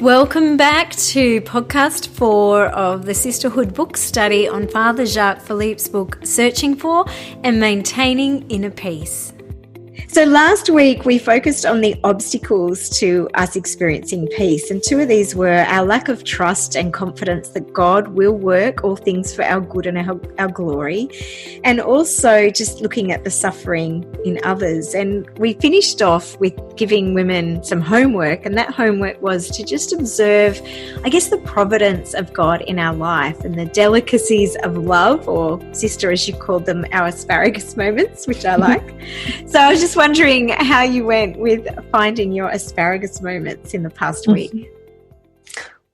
Welcome back to podcast 4 of the Sisterhood book study on Father Jacques Philippe's book, Searching for and Maintaining Inner Peace. So last week we focused on the obstacles to us experiencing peace, and 2 of these were our lack of trust and confidence that God will work all things for our good and our glory, and also just looking at the suffering in others. And we finished off with giving women some homework, and that homework was to just observe, I guess, the providence of God in our life and the delicacies of love, or sister as you called them, our asparagus moments, which I like. So I was just wondering how you went with finding your asparagus moments in the past week.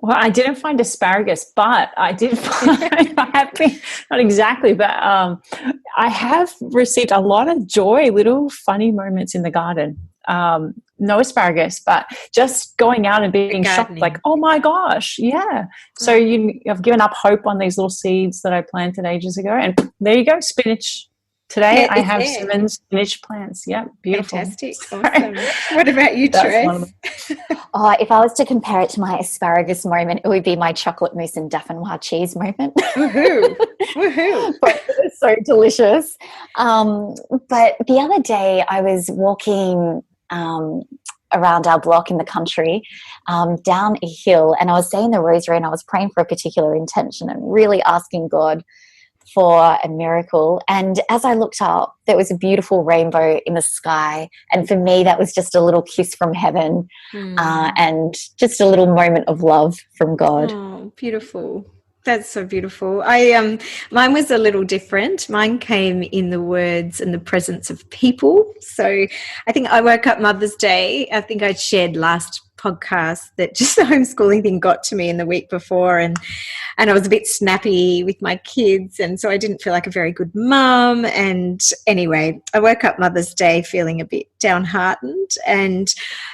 Well, I didn't find asparagus, but I did find, not exactly, but I have received a lot of joy, little funny moments in the garden. No asparagus, but just going out and being shocked, like, oh my gosh, yeah. So I've given up hope on these little seeds that I planted ages ago, and there you go, spinach. Today I have 7 spinach plants. Yeah, beautiful. Fantastic. Awesome. What about you, Therese? If I was to compare it to my asparagus moment, it would be my chocolate mousse and Dauphinoise cheese moment. Woohoo! Woohoo! But it's so delicious. But the other day I was walking around our block in the country, down a hill, and I was saying the rosary and I was praying for a particular intention and really asking God for a miracle. And as I looked up, there was a beautiful rainbow in the sky, and for me that was just a little kiss from heaven, and just a little moment of love from God. Oh, beautiful. That's so beautiful. Mine was a little different. Mine came in the words and the presence of people. So I think I woke up Mother's Day. I think I'd shared last podcast that just the homeschooling thing got to me in the week before, and I was a bit snappy with my kids, and so I didn't feel like a very good mum. And anyway, I woke up Mother's Day feeling a bit downhearted, and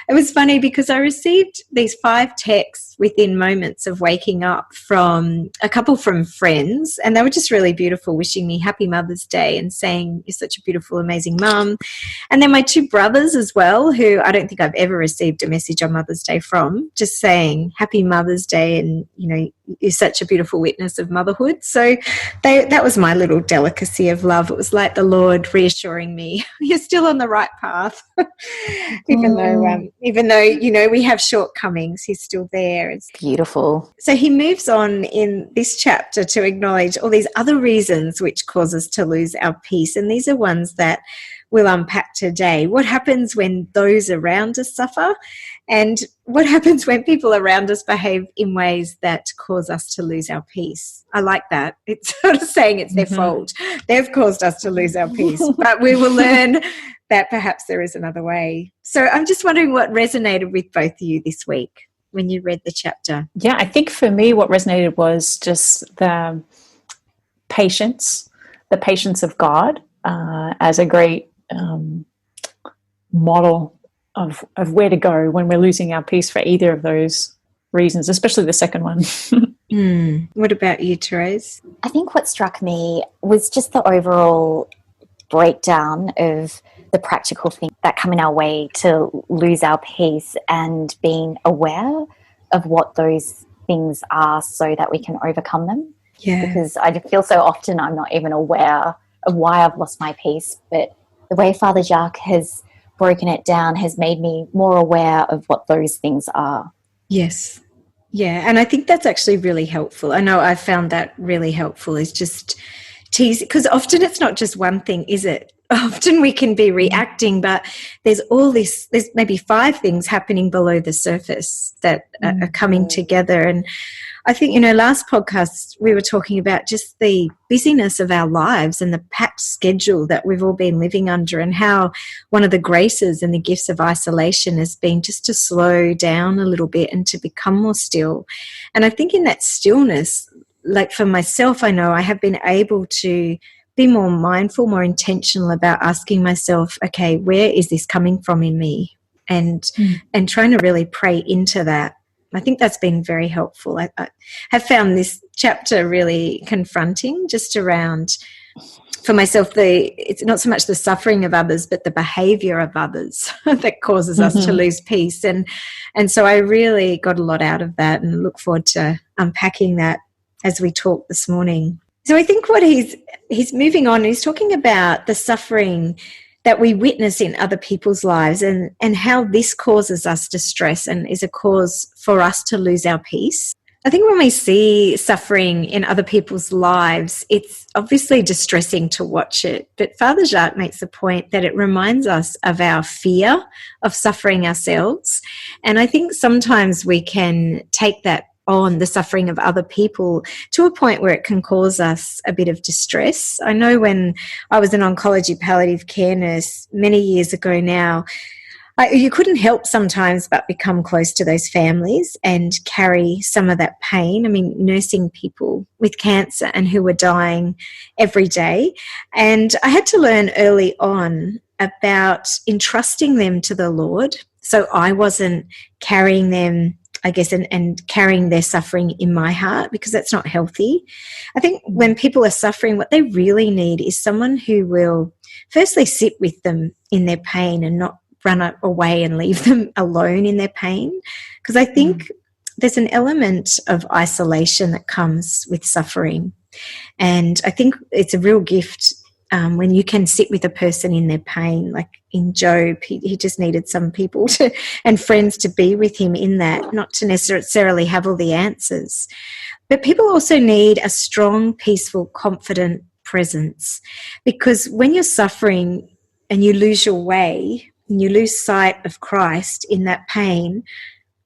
it was funny because I received these 5 texts within moments of waking up from a couple from friends, and they were just really beautiful, wishing me happy Mother's Day and saying you're such a beautiful, amazing mum. And then my 2 brothers as well, who I don't think I've ever received a message on Mother's Day from, just saying happy Mother's Day, and you know, you're such a beautiful witness of motherhood. So that was my little delicacy of love. It was like the Lord reassuring me you're still on the right path. even though you know we have shortcomings, he's still there. It's beautiful. So he moves on in this chapter to acknowledge all these other reasons which cause us to lose our peace, and these are ones that we'll unpack today. What happens when those around us suffer, and what happens when people around us behave in ways that cause us to lose our peace? I like that. It's sort of saying it's their fault. They've caused us to lose our peace, but we will learn that perhaps there is another way. So I'm just wondering what resonated with both of you this week when you read the chapter. Yeah, I think for me what resonated was just the patience of God as a great model of where to go when we're losing our peace for either of those reasons, especially the second one. What about you, Therese? I think what struck me was just the overall breakdown of the practical things that come in our way to lose our peace, and being aware of what those things are so that we can overcome them. Yeah. Because I feel so often I'm not even aware of why I've lost my peace, but the way Father Jacques has broken it down has made me more aware of what those things are. Yes. Yeah, and I think that's actually really helpful. I know I've found that really helpful, is just tease, because often it's not just one thing, is it? Often we can be reacting, but there's maybe 5 things happening below the surface that are coming together. And I think, last podcast we were talking about just the busyness of our lives and the packed schedule that we've all been living under, and how one of the graces and the gifts of isolation has been just to slow down a little bit and to become more still. And I think in that stillness, like for myself, I know I have been able to be more mindful, more intentional about asking myself, okay, where is this coming from in me? And trying to really pray into that. I think that's been very helpful. I have found this chapter really confronting, just around for myself, it's not so much the suffering of others, but the behaviour of others that causes us to lose peace. And so I really got a lot out of that and look forward to unpacking that as we talk this morning. So I think what he's moving on, he's talking about the suffering that we witness in other people's lives and how this causes us distress and is a cause for us to lose our peace. I think when we see suffering in other people's lives, it's obviously distressing to watch it. But Father Jacques makes the point that it reminds us of our fear of suffering ourselves. And I think sometimes we can take that on, the suffering of other people, to a point where it can cause us a bit of distress. I know when I was an oncology palliative care nurse many years ago now, you couldn't help sometimes but become close to those families and carry some of that pain. I mean, nursing people with cancer and who were dying every day. And I had to learn early on about entrusting them to the Lord. So I wasn't carrying them, I guess, and carrying their suffering in my heart, because that's not healthy. I think when people are suffering, what they really need is someone who will firstly sit with them in their pain and not run away and leave them alone in their pain. Because I think there's an element of isolation that comes with suffering. And I think it's a real gift when you can sit with a person in their pain. Like in Job, he just needed some people and friends to be with him in that, not to necessarily have all the answers. But people also need a strong, peaceful, confident presence. Because when you're suffering and you lose your way, and you lose sight of Christ in that pain,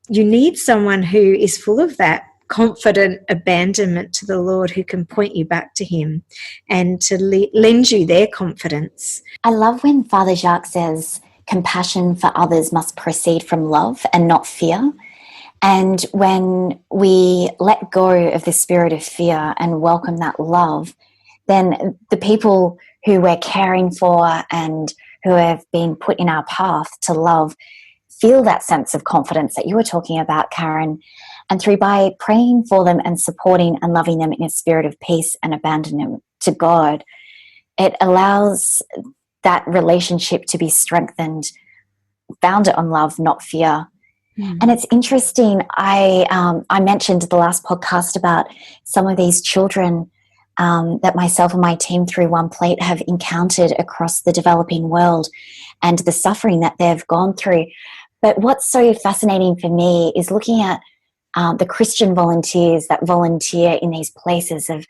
you need someone who is full of that confident abandonment to the Lord, who can point you back to him and to lend you their confidence. I love when Father Jacques says compassion for others must proceed from love and not fear. And when we let go of the spirit of fear and welcome that love, then the people who we're caring for and who have been put in our path to love feel that sense of confidence that you were talking about, Karen. And by praying for them and supporting and loving them in a spirit of peace and abandonment to God, it allows that relationship to be strengthened, founded on love, not fear. And it's interesting, I mentioned the last podcast about some of these children that myself and my team through One Plate have encountered across the developing world and the suffering that they've gone through. But what's so fascinating for me is looking at the Christian volunteers that volunteer in these places of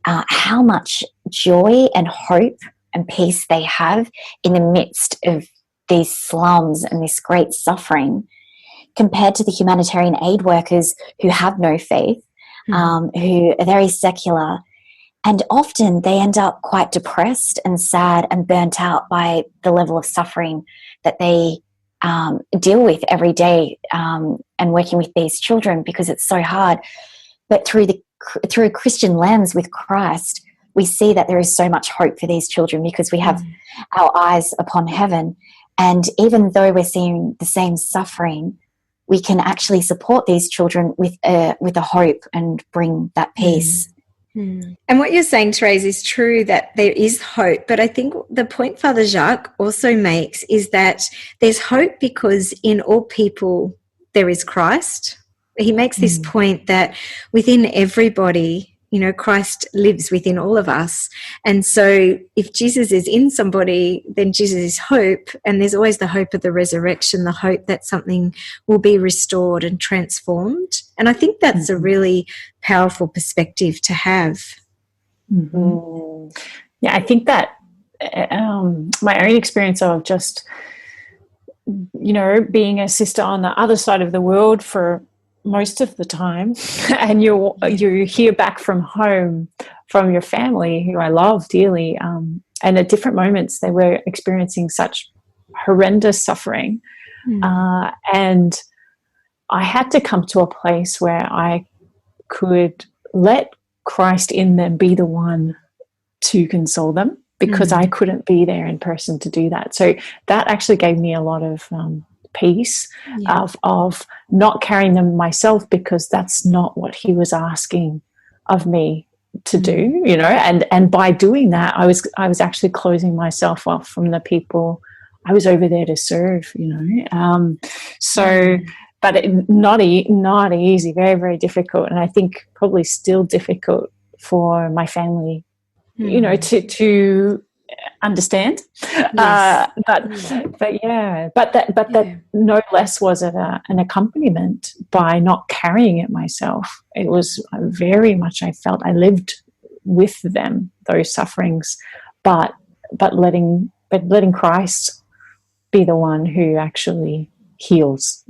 how much joy and hope and peace they have in the midst of these slums and this great suffering, compared to the humanitarian aid workers who have no faith, who are very secular. And often they end up quite depressed and sad and burnt out by the level of suffering that they deal with every day and working with these children, because it's so hard. But through a Christian lens with Christ, we see that there is so much hope for these children, because we have our eyes upon heaven. And even though we're seeing the same suffering, we can actually support these children with a hope and bring that peace. And what you're saying, Therese, is true, that there is hope. But I think the point Father Jacques also makes is that there's hope because in all people there is Christ. He makes this point that within everybody, Christ lives within all of us. And so if Jesus is in somebody, then Jesus is hope. And there's always the hope of the resurrection, the hope that something will be restored and transformed. And I think that's a really powerful perspective to have. Yeah, I think that my own experience of just, being a sister on the other side of the world for most of the time, and you hear back from home from your family, who I love dearly, and at different moments they were experiencing such horrendous suffering, and I had to come to a place where I could let Christ in them be the one to console them, because I couldn't be there in person to do that. So that actually gave me a lot of peace of not carrying them myself, because that's not what he was asking of me to do, you know, and by doing that, I was actually closing myself off from the people I was over there to serve, you know. But not easy, very, very difficult, and I think probably still difficult for my family, you know, to understand. Yes. But that no less was it an accompaniment by not carrying it myself. It was very much, I felt I lived with them, those sufferings, but letting Christ be the one who actually heals.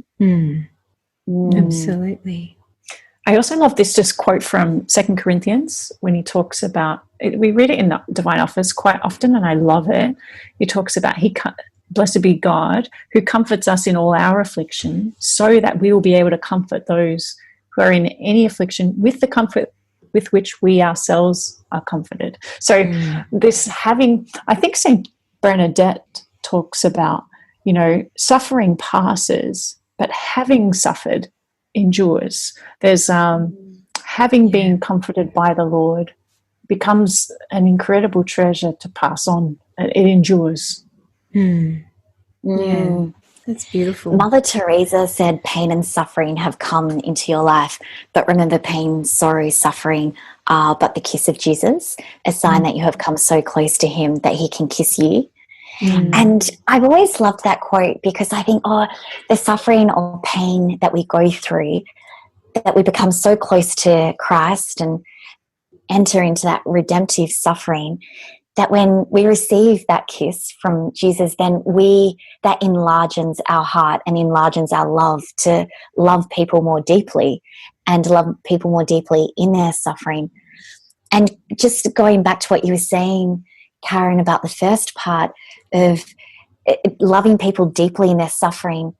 Absolutely. I also love this just quote from 2 Corinthians when he talks about, we read it in the Divine Office quite often, and I love it. He talks about, blessed be God, who comforts us in all our affliction, so that we will be able to comfort those who are in any affliction with the comfort with which we ourselves are comforted. So this having, I think St. Bernadette talks about, you know, suffering passes, but having suffered endures. There's having been comforted by the Lord becomes an incredible treasure to pass on. It endures. Yeah, that's beautiful. Mother Teresa said pain and suffering have come into your life, but remember, pain, sorrow, suffering are but the kiss of Jesus, a sign that you have come so close to him that he can kiss you. And I've always loved that quote, because I think, the suffering or pain that we go through, that we become so close to Christ and enter into that redemptive suffering, that when we receive that kiss from Jesus, then that enlarges our heart and enlarges our love to love people more deeply and love people more deeply in their suffering. And just going back to what you were saying, Karen, about the first part of loving people deeply in their suffering,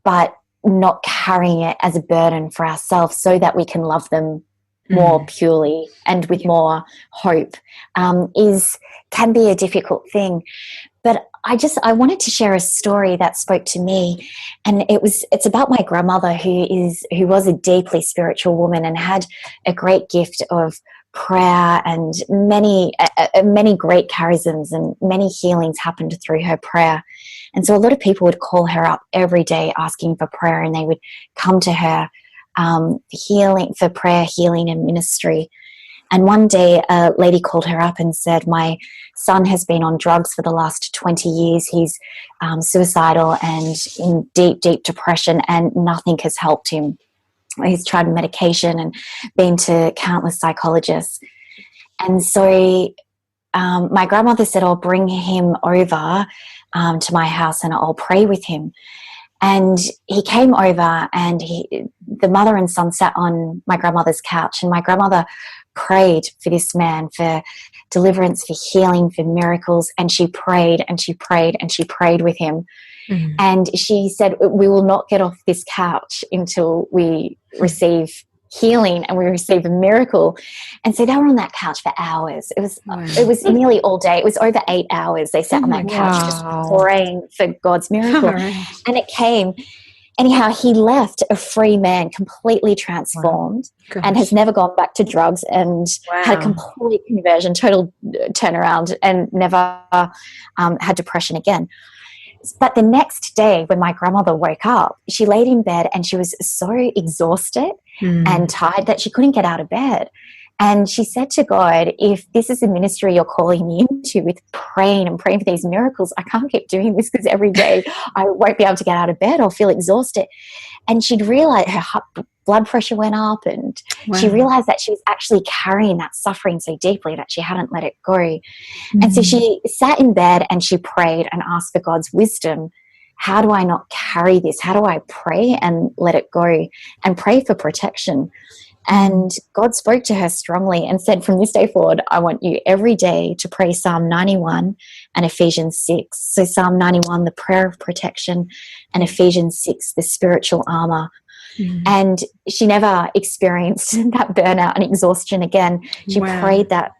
but not carrying it as a burden for ourselves, so that we can love them more purely and with more hope, can be a difficult thing. But I wanted to share a story that spoke to me, and it's about my grandmother, who was a deeply spiritual woman and had a great gift of prayer, and many great charisms and many healings happened through her prayer. And so a lot of people would call her up every day asking for prayer, and they would come to her for prayer, healing and ministry. And one day a lady called her up and said, my son has been on drugs for the last 20 years. He's suicidal and in deep, deep depression, and nothing has helped him. He's tried medication and been to countless psychologists. And so my grandmother said, I'll bring him over to my house and I'll pray with him. And he came over, and the mother and son sat on my grandmother's couch, and my grandmother prayed for this man, for deliverance, for healing, for miracles. And she prayed and she prayed and she prayed with him. And she said, we will not get off this couch until we receive healing and we receive a miracle. And so they were on that couch for hours. It was nearly all day. It was over 8 hours. They sat on that couch just praying for God's miracle. And it came. Anyhow, he left a free man, completely transformed, and has never gone back to drugs, and had a complete conversion, total turnaround, and never had depression again. But the next day, when my grandmother woke up, she laid in bed and she was so exhausted and tired that she couldn't get out of bed. And she said to God, if this is a ministry you're calling me into, with praying and praying for these miracles, I can't keep doing this, because every day I won't be able to get out of bed. I'll feel exhausted. And she'd realized her blood pressure went up, and she realized that she was actually carrying that suffering so deeply that she hadn't let it go. And so she sat in bed and she prayed and asked for God's wisdom. How do I not carry this? How do I pray and let it go, and pray for protection? And God spoke to her strongly and said, from this day forward, I want you every day to pray Psalm 91 and Ephesians 6. So Psalm 91, the prayer of protection, and Ephesians 6, the spiritual armor. And she never experienced that burnout and exhaustion again. She prayed that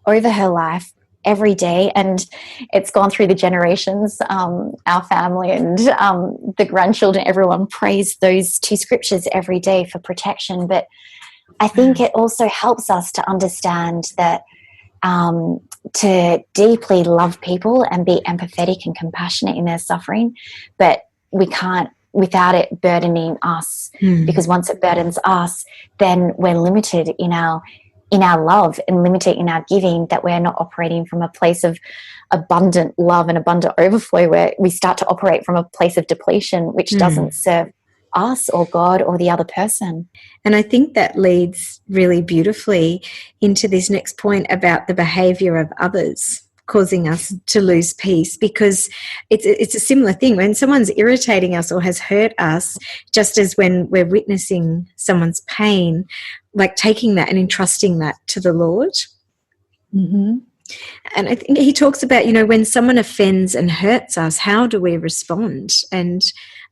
over her life every day, and it's gone through the generations. Our family and the grandchildren, everyone prays those two scriptures every day for protection. But I think it also helps us to understand that to deeply love people and be empathetic and compassionate in their suffering, but we can't without it burdening us, because once it burdens us, then we're limited in our love and limited in our giving, that we're not operating from a place of abundant love and abundant overflow, where we start to operate from a place of depletion, which doesn't serve us or God or the other person. And I think that leads really beautifully into this next point about the behaviour of others causing us to lose peace, because it's a similar thing. When someone's irritating us or has hurt us, just as when we're witnessing someone's pain, like taking that and entrusting that to the Lord. Mm-hmm. And I think he talks about, when someone offends and hurts us, how do we respond? And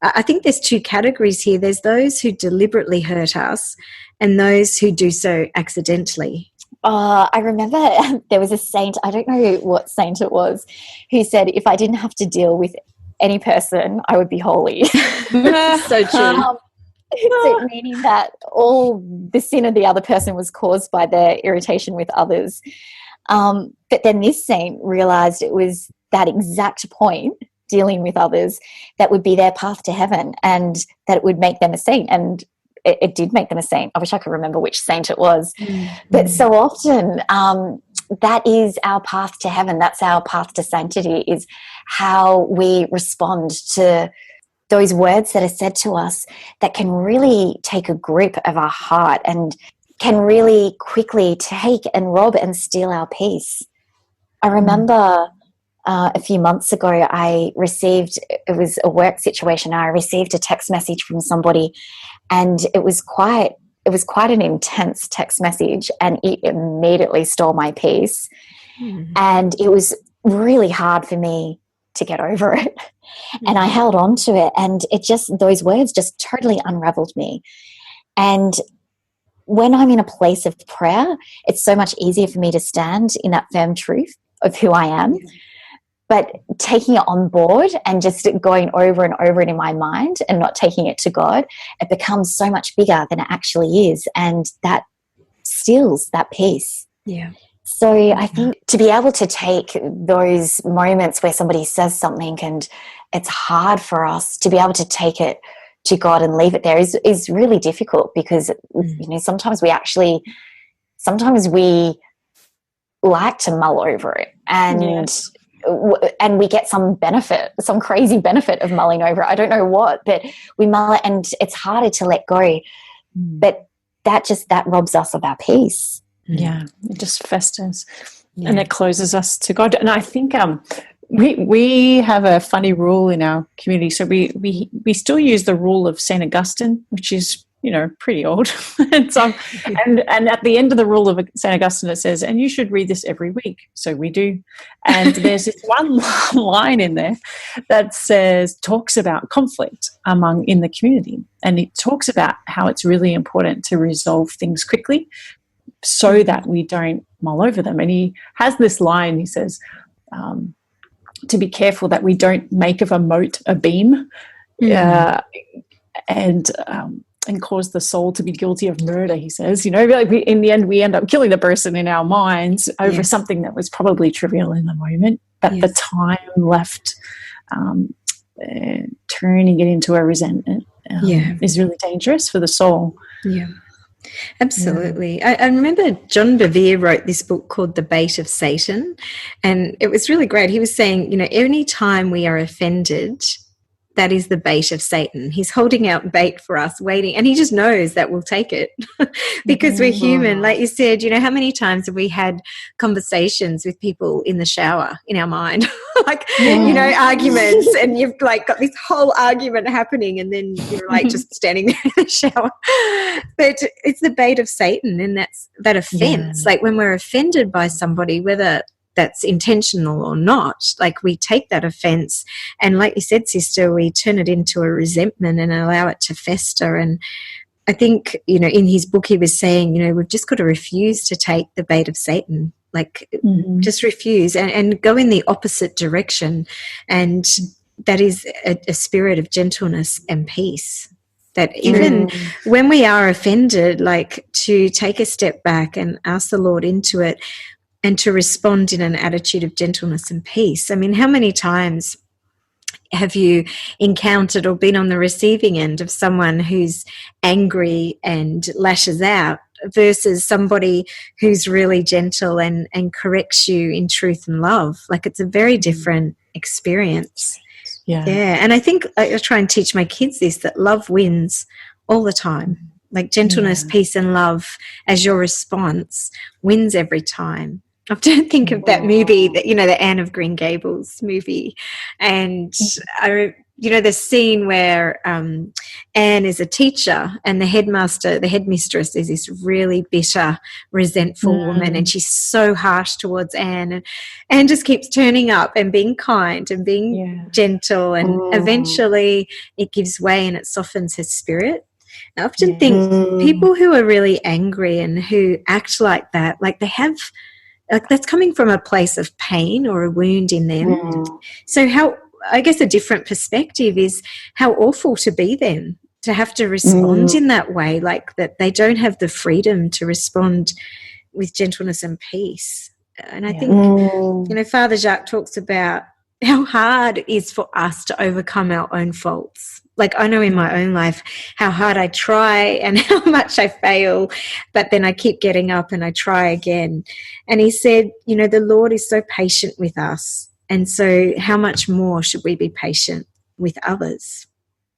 I think there's two categories here. There's those who deliberately hurt us and those who do so accidentally. I remember there was a saint, I don't know what saint it was, who said, if I didn't have to deal with any person, I would be holy. So true. So meaning that all the sin of the other person was caused by their irritation with others. But then this saint realised it was that exact point, dealing with others, that would be their path to heaven, and that it would make them a saint. And it did make them a saint. I wish I could remember which saint it was. But so often that is our path to heaven. That's our path to sanctity, is how we respond to those words that are said to us that can really take a grip of our heart and can really quickly take and rob and steal our peace. I remember a few months ago I received, it was a work situation, I received a text message from somebody, and it was quite an intense text message, and it immediately stole my peace. And it was really hard for me to get over it. And I held on to it, and those words just totally unraveled me. And when I'm in a place of prayer, it's so much easier for me to stand in that firm truth of who I am. But taking it on board and just going over and over it in my mind and not taking it to God, it becomes so much bigger than it actually is. And that steals that peace. Yeah. So I think to be able to take those moments where somebody says something and it's hard for us to be able to take it to God and leave it there is really difficult, because sometimes we like to mull over it, and we get some crazy benefit of mulling over it. I don't know what, but we mull it, and it's harder to let go. But that robs us of our peace. Yeah, it just festers, and it closes us to God. And I think we have a funny rule in our community. So we still use the rule of St. Augustine, which is pretty old. and at the end of the rule of St. Augustine, it says, and you should read this every week. So we do. And there's this one line in there that talks about conflict in the community. And it talks about how it's really important to resolve things quickly so that we don't mull over them. And he has this line, he says, to be careful that we don't make of a mote a beam, and cause the soul to be guilty of murder, he says. In the end, we end up killing the person in our minds over something that was probably trivial in the moment, but the time left turning it into a resentment is really dangerous for the soul. Yeah. Absolutely. I remember John Bevere wrote this book called The Bait of Satan, and it was really great. He was saying, any time we are offended, that is the bait of Satan. He's holding out bait for us, waiting, and he just knows that we'll take it because we're human. Like you said, how many times have we had conversations with people in the shower in our mind, arguments, and you've got this whole argument happening, and then you're just standing there in the shower. But it's the bait of Satan, and that's that offense. Like when we're offended by somebody, whether that's intentional or not, we take that offense, and like you said, sister, we turn it into a resentment and allow it to fester. And I think, in his book he was saying, we've just got to refuse to take the bait of Satan, just refuse and go in the opposite direction. And that is a spirit of gentleness and peace that even when we are offended, like to take a step back and ask the Lord into it and to respond in an attitude of gentleness and peace. I mean, how many times have you encountered or been on the receiving end of someone who's angry and lashes out versus somebody who's really gentle and corrects you in truth and love? Like, it's a very different experience. Yeah. And I think I try and teach my kids this, that love wins all the time. Like gentleness, peace and love as your response wins every time. I often think of that movie, that, you know, the Anne of Green Gables movie. And the scene where Anne is a teacher and the headmistress is this really bitter, resentful woman, and she's so harsh towards Anne. And Anne just keeps turning up and being kind and being gentle, and eventually it gives way and it softens her spirit. I often think people who are really angry and who act like that, like they have, like that's coming from a place of pain or a wound in them. So I guess a different perspective is how awful to be them, to have to respond in that way, like that they don't have the freedom to respond with gentleness and peace. And I think, Father Jacques talks about how hard it is for us to overcome our own faults. Like, I know in my own life how hard I try and how much I fail, but then I keep getting up and I try again. And he said, the Lord is so patient with us. And so how much more should we be patient with others?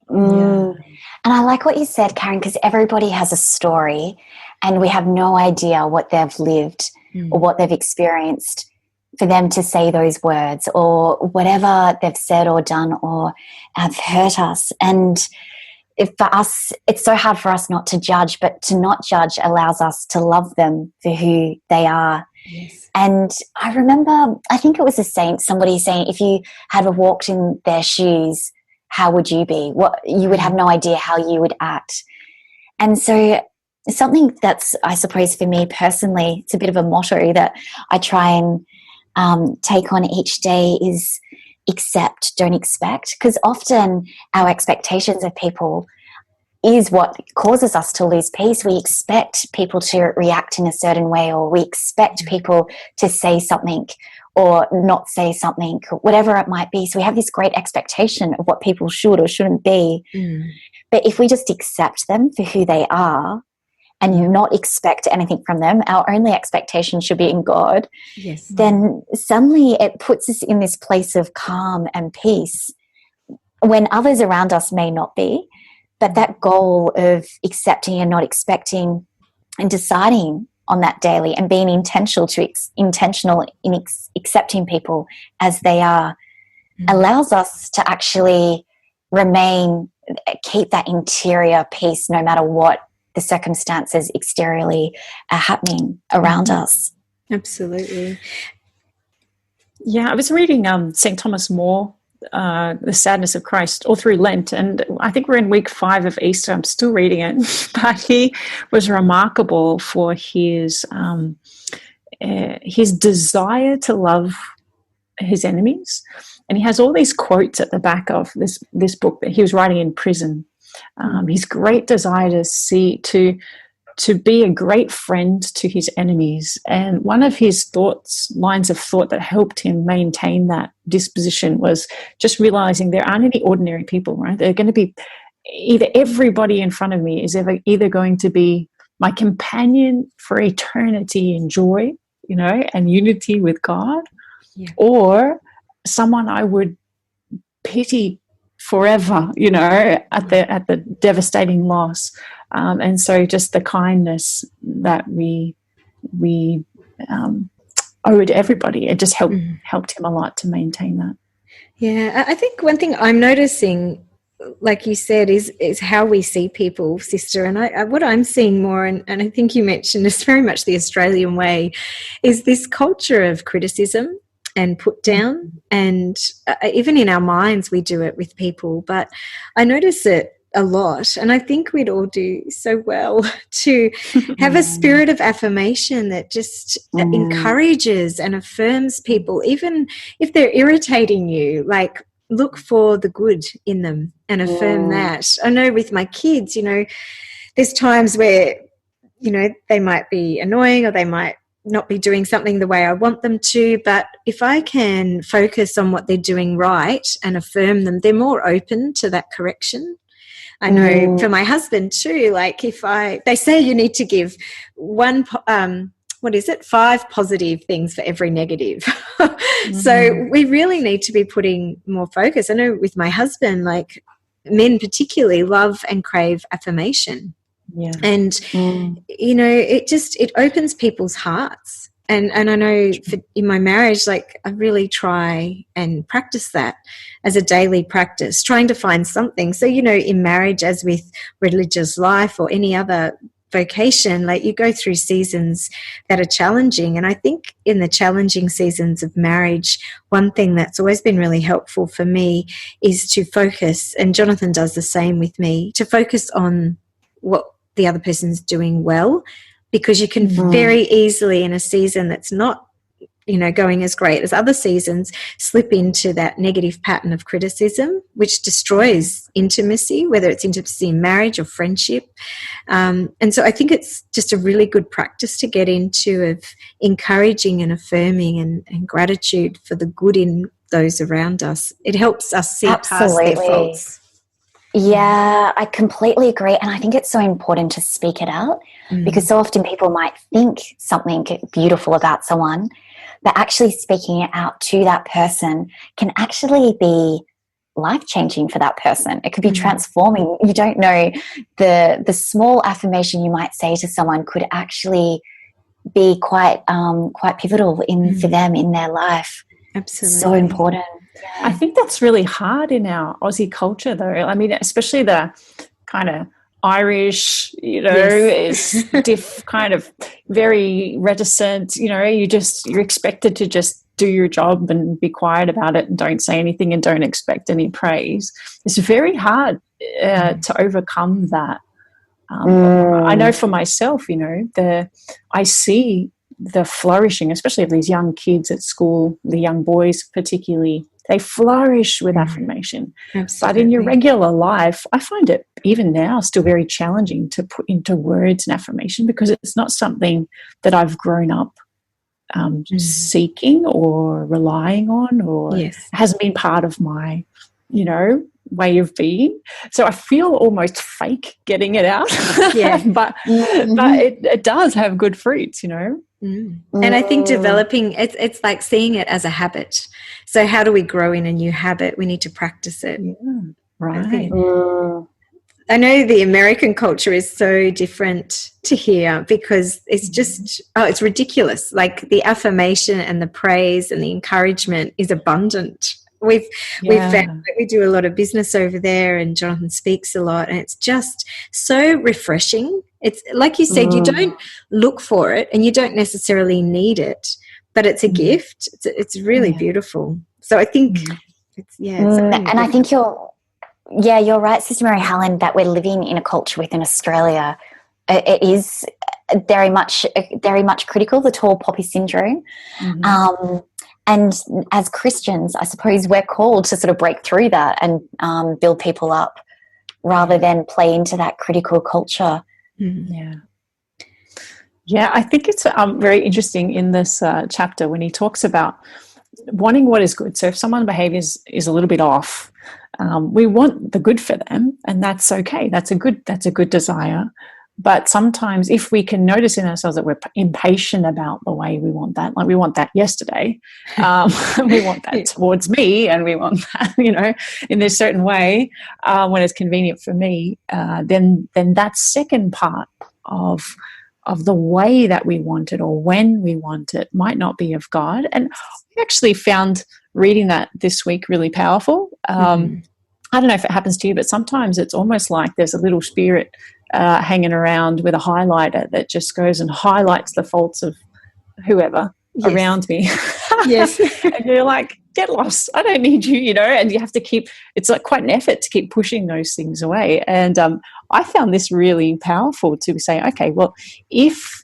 And I like what you said, Karen, because everybody has a story and we have no idea what they've lived or what they've experienced for them to say those words or whatever they've said or done or have hurt us. And for us, it's so hard for us not to judge, but to not judge allows us to love them for who they are. Yes. And I remember, I think it was a saint, somebody saying, if you had walked in their shoes, how would you be? You would have no idea how you would act. And so something that's, I suppose for me personally, it's a bit of a motto that I try and take on each day is accept, don't expect. Because often our expectations of people is what causes us to lose peace. We expect people to react in a certain way, or we expect people to say something or not say something, whatever it might be. So we have this great expectation of what people should or shouldn't be. But if we just accept them for who they are and not expect anything from them, our only expectation should be in God, then suddenly it puts us in this place of calm and peace when others around us may not be. But that goal of accepting and not expecting and deciding on that daily and being intentional in accepting people as they are allows us to actually keep that interior peace no matter what the circumstances exteriorly are happening around us. Absolutely. Yeah, I was reading St. Thomas More, The Sadness of Christ, all through Lent, and I think we're in week 5 of Easter. I'm still reading it, but he was remarkable for his desire to love his enemies, and he has all these quotes at the back of this book that he was writing in prison. His great desire to be a great friend to his enemies. And one of his lines of thought that helped him maintain that disposition was just realizing there aren't any ordinary people, right? They're going to be either everybody in front of me is either going to be my companion for eternity in joy, and unity with God, or someone I would pity forever, at the devastating loss. And so just the kindness that we owe to everybody, it just helped him a lot to maintain that. Yeah, I think one thing I'm noticing, like you said, is how we see people, sister. And what I'm seeing more, and I think you mentioned it's very much the Australian way, is this culture of criticism and put down. And even in our minds we do it with people, but I notice it a lot, and I think we'd all do so well to have a spirit of affirmation that just encourages and affirms people, even if they're irritating you. Like look for the good in them and affirm that. I know with my kids, you know, there's times where, you know, they might be annoying or they might not be doing something the way I want them to, but if I can focus on what they're doing right and affirm them, they're more open to that correction. I know for my husband too, like they say you need to give 5 positive things for every negative. So we really need to be putting more focus. I know with my husband, like men particularly love and crave affirmation. Yeah. And, you know, it opens people's hearts. And I know in my marriage, like I really try and practice that as a daily practice, trying to find something. So, you know, in marriage, as with religious life or any other vocation, like you go through seasons that are challenging. And I think in the challenging seasons of marriage, one thing that's always been really helpful for me is to focus, and Jonathan does the same with me, to focus on what the other person's doing well, because you can very easily in a season that's not, you know, going as great as other seasons, slip into that negative pattern of criticism, which destroys intimacy, whether it's intimacy in marriage or friendship. And so I think it's just a really good practice to get into, of encouraging and affirming and gratitude for the good in those around us. It helps us see past their faults. Yeah, I completely agree. And I think it's so important to speak it out, because so often people might think something beautiful about someone, but actually speaking it out to that person can actually be life-changing for that person. It could be transforming. You don't know, the small affirmation you might say to someone could actually be quite pivotal for them in their life. Absolutely. So important. Yeah. I think that's really hard in our Aussie culture, though. I mean, especially the kind of Irish, you know, is kind of very reticent. You know, you're expected to just do your job and be quiet about it and don't say anything and don't expect any praise. It's very hard to overcome that. I know for myself, you know, I see the flourishing, especially of these young kids at school, the young boys particularly. They flourish with affirmation. Absolutely. But in your regular life, I find it even now still very challenging to put into words an affirmation, because it's not something that I've grown up seeking or relying on, or hasn't been part of my, you know, way of being. So I feel almost fake getting it out. But it does have good fruits, you know. And I think developing, it's like seeing it as a habit. So how do we grow in a new habit? We need to practice it. Right. I know the American culture is so different to here, because it's just, it's ridiculous. Like the affirmation and the praise and the encouragement is abundant. We've found that we do a lot of business over there, and Jonathan speaks a lot, and it's just so refreshing. It's like you said, you don't look for it and you don't necessarily need it, but it's a gift. It's really beautiful. So I think and I think you're right, Sister Mary Helen, that we're living in a culture within Australia. It is very much critical, the tall poppy syndrome. And as Christians, I suppose we're called to sort of break through that and build people up, rather than play into that critical culture. Yeah, I think it's very interesting in this chapter when he talks about wanting what is good. So if someone's behaviour is a little bit off, we want the good for them, and that's okay. That's a good desire. But sometimes if we can notice in ourselves that we're impatient about the way we want that, like we want that yesterday, we want that towards me, and we want that, you know, in this certain way when it's convenient for me, then that second part of the way that we want it, or when we want it, might not be of God. And I actually found reading that this week really powerful. I don't know if it happens to you, but sometimes it's almost like there's a little spirit hanging around with a highlighter that just goes and highlights the faults of whoever around me. And you're like, get lost. I don't need you, you know, and you have to keep, it's like quite an effort to keep pushing those things away. And I found this really powerful to say, okay, well, if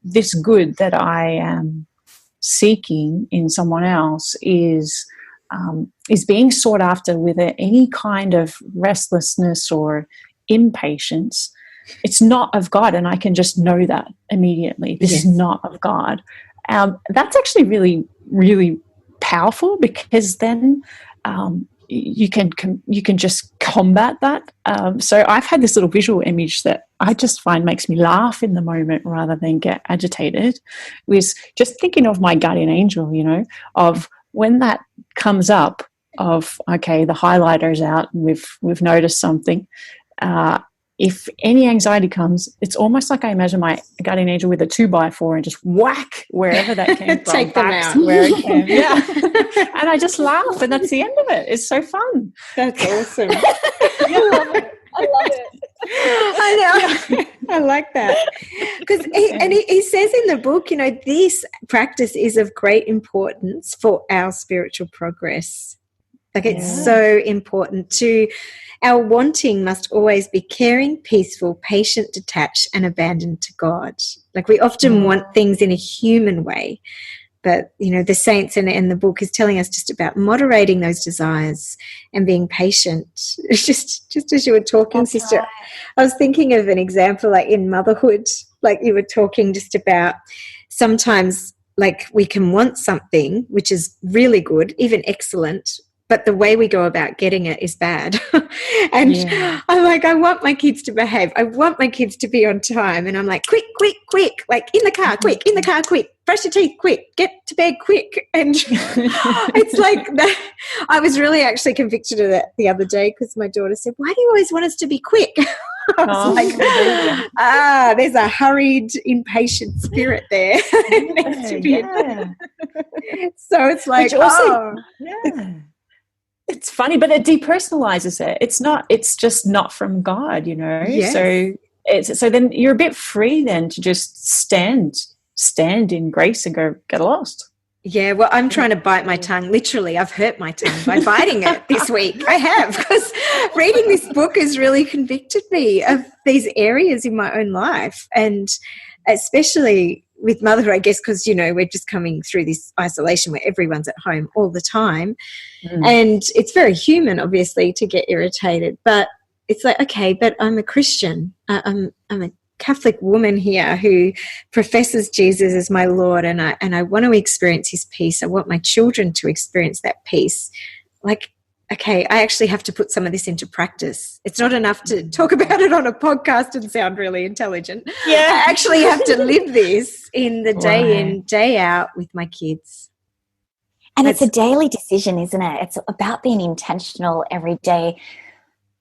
this good that I am seeking in someone else is is being sought after with any kind of restlessness or impatience, it's not of God, and I can just know that immediately. This is not of God. That's actually really, really powerful, because then you can just combat that. So I've had this little visual image that I just find makes me laugh in the moment rather than get agitated, was just thinking of my guardian angel, of when that comes up of, okay, the highlighter's out and we've noticed something. If any anxiety comes, it's almost like I imagine my guardian angel with a 2x4 and just whack wherever that came from. Take them out. Where it came. Yeah. And I just laugh, and that's the end of it. It's so fun. That's awesome. I love it. I know. I like that. Because he says in the book, this practice is of great importance for our spiritual progress. Like, it's so important to our wanting must always be caring, peaceful, patient, detached, and abandoned to God. Like, we often want things in a human way, but, the saints and the book is telling us just about moderating those desires and being patient. Just as you were talking, That's sister, right. I was thinking of an example, like in motherhood, like you were talking just about sometimes, like, we can want something which is really good, even excellent, but the way we go about getting it is bad. And I'm like, I want my kids to behave. I want my kids to be on time. And I'm like, quick, like in the car, quick, brush your teeth, quick, get to bed, quick. And it's like that. I was really actually convicted of that the other day, because my daughter said, why do you always want us to be quick? I was like, there's a hurried, impatient spirit there. So it's like, it's funny, but it depersonalizes it. It's just not from God, Yes. So then you're a bit free then to just stand in grace and go get lost. Yeah, well, I'm trying to bite my tongue. Literally, I've hurt my tongue by biting it this week. I have, because reading this book has really convicted me of these areas in my own life, and especially with motherhood, I guess, because, we're just coming through this isolation where everyone's at home all the time. And it's very human, obviously, to get irritated. But it's like, okay, but I'm a Christian. I'm a Catholic woman here who professes Jesus as my Lord, and I want to experience his peace. I want my children to experience that peace. Like, okay, I actually have to put some of this into practice. It's not enough to talk about it on a podcast and sound really intelligent. I actually have to live this in the day in, day out with my kids. And it's a daily decision, isn't it? It's about being intentional every day,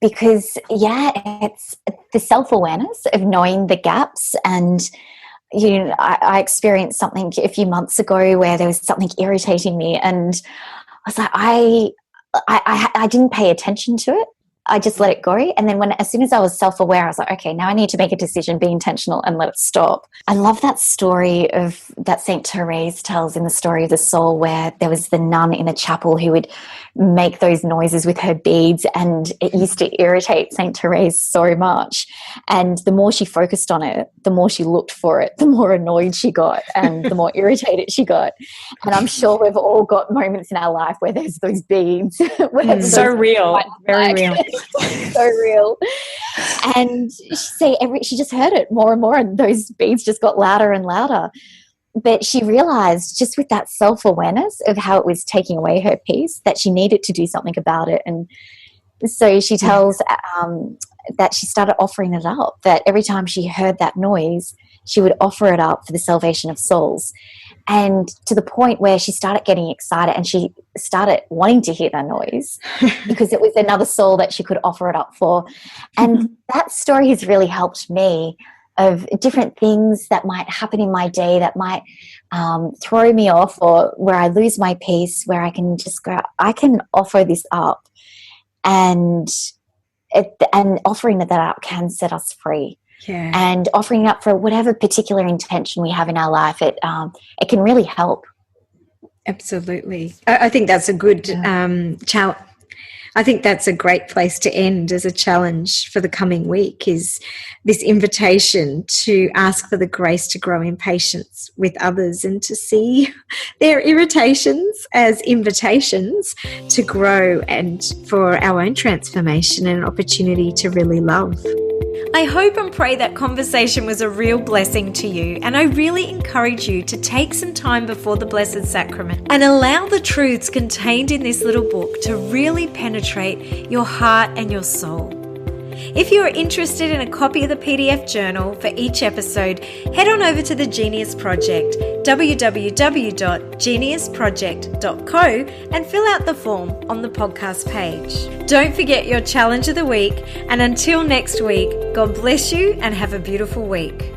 because, it's the self-awareness of knowing the gaps. And, I experienced something a few months ago where there was something irritating me, and I was like, I didn't pay attention to it. I just let it go. And then as soon as I was self-aware, I was like, okay, now I need to make a decision, be intentional, and let it stop. I love that story that Saint Therese tells in the Story of the Soul, where there was the nun in a chapel who would make those noises with her beads, and it used to irritate Saint Therese so much. And the more she focused on it, the more she looked for it, the more annoyed she got, and the more irritated she got. And I'm sure we've all got moments in our life where there's those beads. So real, very real. So real. And she just heard it more and more, and those beads just got louder and louder. But she realized, just with that self-awareness of how it was taking away her peace, that she needed to do something about it. And so she tells that she started offering it up, that every time she heard that noise, she would offer it up for the salvation of souls. And to the point where she started getting excited, and she started wanting to hear that noise because it was another soul that she could offer it up for. And that story has really helped me, of different things that might happen in my day that might throw me off, or where I lose my peace, where I can just go, I can offer this up, and offering that up can set us free. Yeah. And offering up for whatever particular intention we have in our life, it can really help. Absolutely. I think that's a good I think that's a great place to end as a challenge for the coming week, is this invitation to ask for the grace to grow in patience with others and to see their irritations as invitations to grow and for our own transformation and an opportunity to really love. I hope and pray that conversation was a real blessing to you, and I really encourage you to take some time before the Blessed Sacrament and allow the truths contained in this little book to really penetrate your heart and your soul. If you are interested in a copy of the PDF journal for each episode, head on over to the Genius Project, www.geniusproject.co, and fill out the form on the podcast page. Don't forget your challenge of the week, and until next week, God bless you and have a beautiful week.